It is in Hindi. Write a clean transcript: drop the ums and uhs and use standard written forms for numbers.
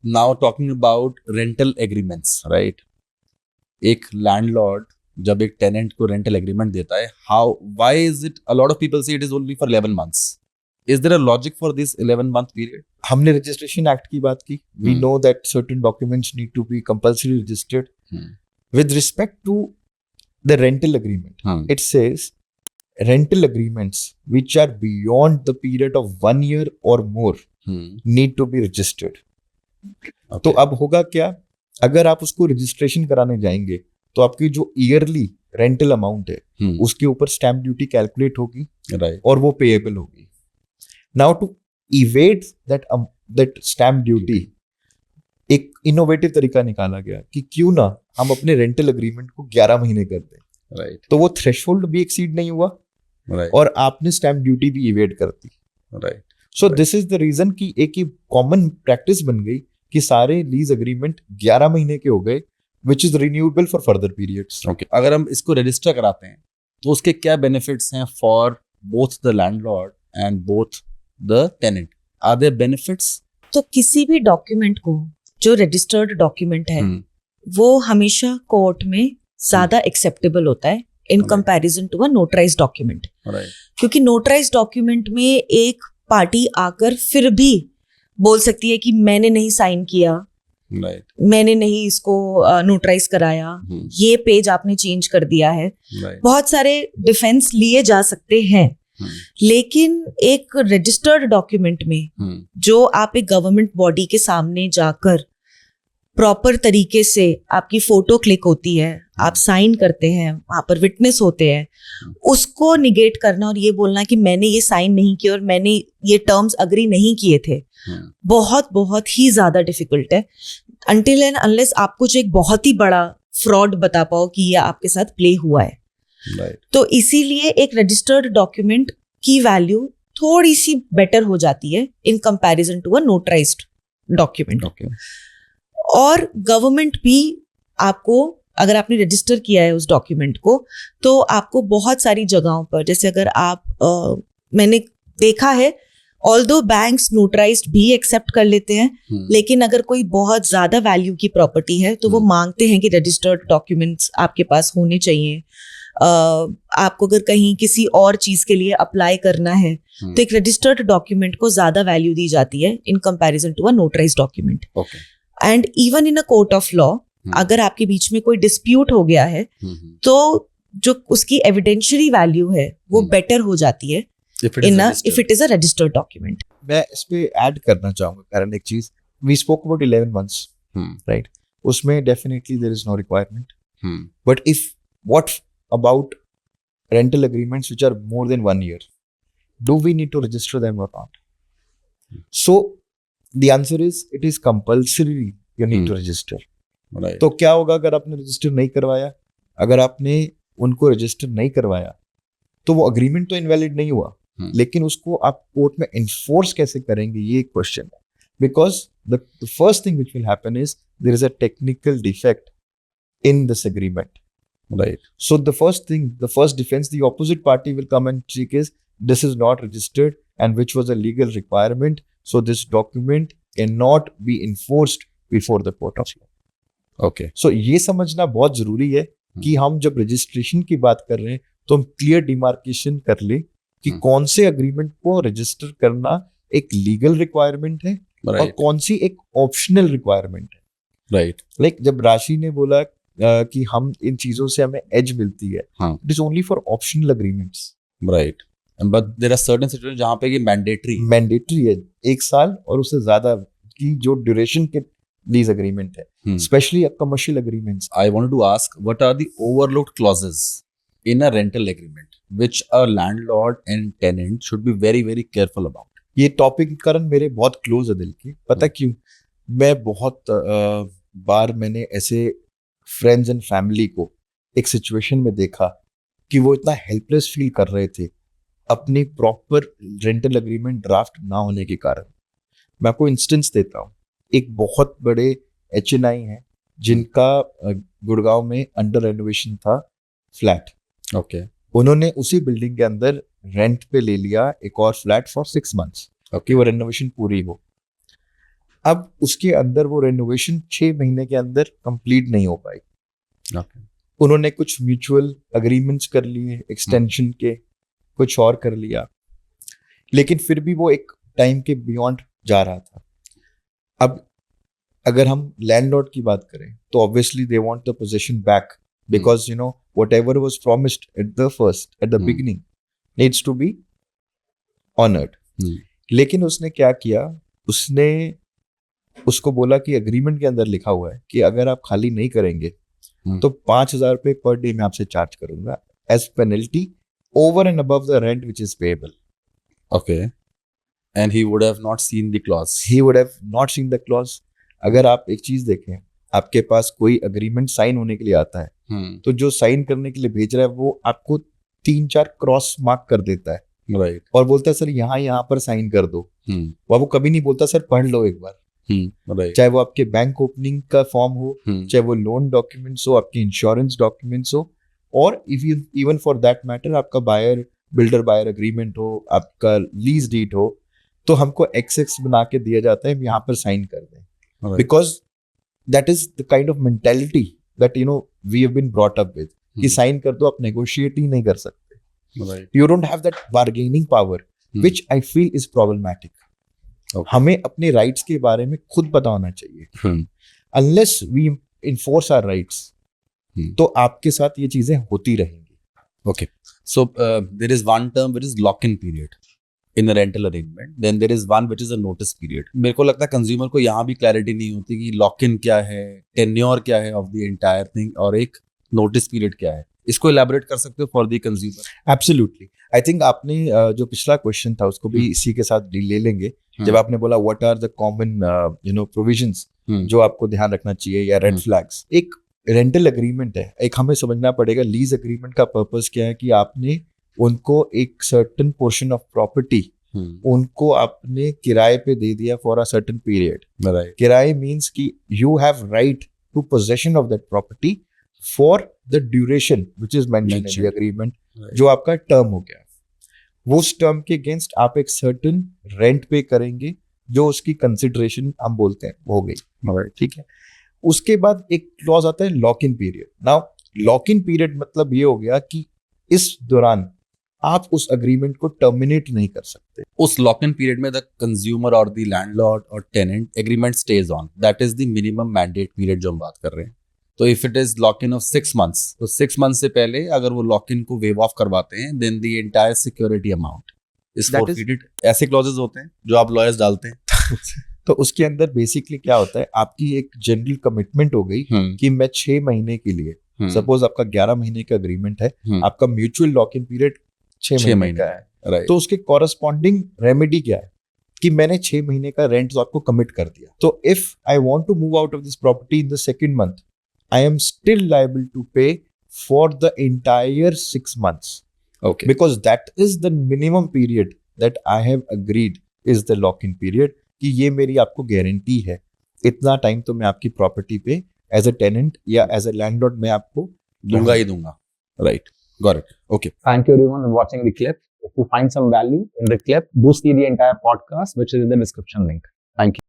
now talking about rental agreements, right? एक लैंडलॉर्ड जब एक टेनेंट को रेंटल एग्रीमेंट देता है, why is it a lot of people say it is only for 11 months? Is there a logic for this 11-month period? हमने रजिस्ट्रेशन एक्ट की बात की. We know that certain documents need to be compulsory registered. With respect to the rental agreement, it says rental agreements which are beyond the period of 1 year or more need to be registered. तो अब होगा क्या, अगर आप उसको रजिस्ट्रेशन कराने जाएंगे तो आपकी जो ईयरली रेंटल अमाउंट है उसके ऊपर स्टैम्प ड्यूटी कैलकुलेट होगी, और वो पेएबल होगी. Now to evade that stamp duty, एक इनोवेटिव तरीका निकाला गया कि क्यों ना हम अपने रेंटल एग्रीमेंट को 11 महीने कर दें. तो वो थ्रेशोल्ड भी एक्सीड नहीं हुआ, और आपने स्टैम्प ड्यूटी भी इवेड कर दी. So this is the reason कि एक ही कॉमन प्रैक्टिस बन गई कि सारे लीज एग्रीमेंट 11 महीने के हो गए, which is renewable for further periods. अगर हम इसको रजिस्टर कराते हैं तो उसके क्या बेनिफिट्स हैं for both the landlord and both the tenant? Are there benefits? तो किसी भी डॉक्यूमेंट को जो रजिस्टर्ड डॉक्यूमेंट है वो हमेशा कोर्ट में ज्यादा एक्सेप्टेबल होता है in comparison to a notarised document. क्योंकि नोटराइज्ड डॉक्यूमेंट में एक पार्टी आकर फिर भी बोल सकती है कि मैंने नहीं साइन किया, मैंने नहीं इसको नोटराइज कराया, ये पेज आपने चेंज कर दिया है. बहुत सारे डिफेंस लिए जा सकते हैं. लेकिन एक रजिस्टर्ड डॉक्यूमेंट में जो आप एक गवर्नमेंट बॉडी के सामने जाकर प्रॉपर तरीके से आपकी फोटो क्लिक होती है, आप साइन करते हैं, वहां पर विटनेस होते हैं, उसको निगेट करना और ये बोलना कि मैंने ये साइन नहीं किया और मैंने ये टर्म्स अग्री नहीं किए थे, बहुत बहुत ही ज्यादा डिफिकल्ट है. अनटिल एंड अनलेस आप कुछ एक बहुत ही बड़ा फ्रॉड बता पाओ कि ये आपके साथ प्ले हुआ है. तो इसीलिए एक रजिस्टर्ड डॉक्यूमेंट की वैल्यू थोड़ी सी बेटर हो जाती है in comparison to a notarised document. और गवर्नमेंट भी आपको, अगर आपने रजिस्टर किया है उस डॉक्यूमेंट को, तो आपको बहुत सारी जगहों पर, जैसे अगर आप मैंने देखा है ऑल्दो बैंक्स नोटराइज्ड भी एक्सेप्ट कर लेते हैं, लेकिन अगर कोई बहुत ज्यादा वैल्यू की प्रॉपर्टी है तो वो मांगते हैं कि रजिस्टर्ड डॉक्यूमेंट्स आपके पास होने चाहिए. आपको अगर कहीं किसी और चीज के लिए अप्लाई करना है तो एक रजिस्टर्ड डॉक्यूमेंट को ज्यादा वैल्यू दी जाती है in comparison to a notarised document. And even in a court of law, अगर आपके बीच में कोई डिस्प्यूट हो गया है तो जो उसकी एविडेंशियरी वैल्यू है वो बेटर हो जाती है if it is a registered document. मैं इस पे ऐड करना चाहूंगा कारण एक चीज, we spoke about 11 months, right? उसमें definitely there is no requirement, but if what about rental agreements which are more than 1 year, do we need to register them or not? So the answer is it is compulsory, you need to register. तो क्या होगा अगर आपने रजिस्टर नहीं करवाया? अगर आपने उनको रजिस्टर नहीं करवाया तो वो अग्रीमेंट तो इनवैलिड नहीं हुआ, लेकिन उसको आप कोर्ट में इन्फोर्स कैसे करेंगे, ये एक क्वेश्चन है. Because the first thing which will happen is there is a technical defect in this agreement. Right. So the first thing, the first defense the opposite party will come and seek is this is not registered and which was a legal requirement. So this document cannot be enforced before the court of law. Okay. So ये समझना बहुत जरूरी है कि हम जब रजिस्ट्रेशन की बात कर रहे हैं तो हम क्लियर डिमार्केशन कर ले कि कौन से अग्रीमेंट को रजिस्टर करना एक लीगल रिक्वायरमेंट है और कौन सी एक ऑप्शनल रिक्वायरमेंट है. राइट. लाइक जब राशि ने बोला कि हम इन चीजों से हमें एज मिलती है, it is only for optional agreements. Right. But there are certain situations जहां पे कि मैंडेटरी है 1 साल और उससे ज्यादा की जो ड्यूरेशन के लीज एग्रीमेंट है, specially commercial agreements. I wanted to ask what are the overload clauses in a rental agreement which a landlord and tenant should be very very careful about. ये टॉपिक कारण मेरे बहुत क्लोज है दिल के. पता क्यों? मैं बहुत बार मैंने ऐसे फ्रेंड्स एंड फैमिली को एक सिचुएशन में देखा कि वो इतना हेल्पलेस फील कर रहे थे अपनी प्रॉपर रेंटल एग्रीमेंट ड्राफ्ट ना होने के कारण. मैं आपको इंस्टेंस देता हूँ. एक बहुत बड़े HNI हैं जिनका गुड़गांव में अंडर रेनोवेशन था फ्लैट. ओके. उन्होंने उसी बिल्डिंग के अंदर रेंट पे ले लिया एक और फ्लैट फॉर 6 months कि वो रेनोवेशन पूरी हो. अब उसके अंदर वो रेनोवेशन 6 महीने के अंदर कंप्लीट नहीं हो पाई। Okay. उन्होंने कुछ म्यूचुअल अग्रीमेंट्स कर लिए एक्सटेंशन के, कुछ और कर लिया, लेकिन फिर भी वो एक टाइम के बियॉन्ड जा रहा था। अब अगर हम लैंडलॉर्ड की बात करें तो obviously they want the position back, because you know whatever was promised at the beginning needs to be honoured. लेकिन उसने क्या किया, उसने उसको बोला कि एग्रीमेंट के अंदर लिखा हुआ है कि अगर आप खाली नहीं करेंगे तो 5,000 रुपए पर डे मैं आपसे चार्ज करूंगा as penalty over and above the rent which is payable. Okay. And he would have not seen the clause. He would have not seen the clause. अगर आप एक चीज देखें, आपके पास कोई अग्रीमेंट साइन होने के लिए आता है तो जो साइन करने के लिए भेज रहा है वो आपको 3-4 क्रॉस मार्क कर देता है, Right. और बोलता है सर यहाँ पर साइन कर दो। वो कभी नहीं बोलता सर पढ़ लो एक बार। Right. चाहे वो आपके बैंक ओपनिंग का फॉर्म हो, चाहे वो लोन डॉक्यूमेंट्स हो, आपके इंश्योरेंस डॉक्यूमेंट्स हो, और इवन फॉर दैट मैटर आपका बिल्डर बायर एग्रीमेंट हो, आपका लीज डीड हो, तो हमको एक्सेस बना के दिया जाता है यहाँ पर साइन कर दें, Right. Because that is the kind of mentality that you know we have been brought up with, कि साइन कर दो, आप नेगोशिएट ही नहीं कर सकते। Right. You don't have that bargaining power which I feel is problematic. Okay. हमें अपने राइट्स के बारे में खुद पता होना चाहिए। Unless we enforce our rights तो आपके साथ ये चीजें होती रहेंगी। Okay. So there is one term which is lock-in period in a rental arrangement. Then there is one which is a notice period. मेरे को लगता है कंज्यूमर को यहाँ भी क्लैरिटी नहीं होती कि लॉक-इन क्या है, टेन्योर क्या है ऑफ द एंटायर थिंग, और एक नोटिस पीरियड क्या है। इसको इलैबोरेट कर सकते हो for the consumer? Absolutely. I think आपने जो पिछला क्वेश्चन था उसको भी इसी के साथ ले लेंगे। जब आपने बोला what are the common provisions जो आपको ध्यान रखना चाहिए या रेड फ्लैग्स। एक रेंटल एग्रीमेंट है, एक हमें समझना पड़ेगा लीज एग्रीमेंट का पर्पस क्या है, कि आपने उनको एक सर्टेन पोर्शन ऑफ प्रॉपर्टी उनको आपने किराए पे दे दिया for a certain period. Right. किराए मींस कि you have right to possession of that property for the duration which is mentioned in the agreement, जो आपका टर्म हो गया। वो उस टर्म के अगेंस्ट आप एक सर्टेन रेंट पे करेंगे, जो उसकी कंसिडरेशन हम बोलते हैं हो गई। ठीक है। उसके बाद एक क्लॉज आता है lock in period. Now lock in period मतलब ये हो गया कि इस दौरान आप उस अग्रीमेंट को टर्मिनेट नहीं कर सकते। उस लॉक इन पीरियड में द कंज्यूमर और द लैंडलॉर्ड और tenant agreement stage on, that is the minimum mandate period जो हम बात कर रहे हैं। तो if it is lock in of 6 months, तो 6 months से पहले अगर वो लॉक इन को वेव ऑफ करवाते हैं, then the entire security amount is That is- forfeited. ऐसे क्लॉजेस होते हैं जो आप लॉयर्स डालते हैं। तो उसके अंदर बेसिकली क्या होता है, आपकी एक जनरल कमिटमेंट हो गई कि मैं 6 महीने के लिए, सपोज आपका 11 महीने का अग्रीमेंट है, आपका म्यूचुअल लॉक इन पीरियड 6 महीने का है, राइट। तो उसके कॉरस्पॉन्डिंग रेमेडी क्या है कि मैंने 6 महीने का रेंट तो आपको कमिट कर दिया। तो if I want to move out of this property in the second month, I am still liable to pay for the entire 6 months, okay, because that is the minimum period that I have agreed is the lock-in period, कि ये मेरी आपको गारंटी है, इतना टाइम तो मैं आपकी प्रॉपर्टी पे एज अ टेनेंट या एज अ लैंडलॉर्ड मैं आपको दूंगा ही दूंगा। Right, got it, okay. Thank you everyone for watching the clip. If you find some value in the clip, do see the entire podcast, which is in the description link. Thank you.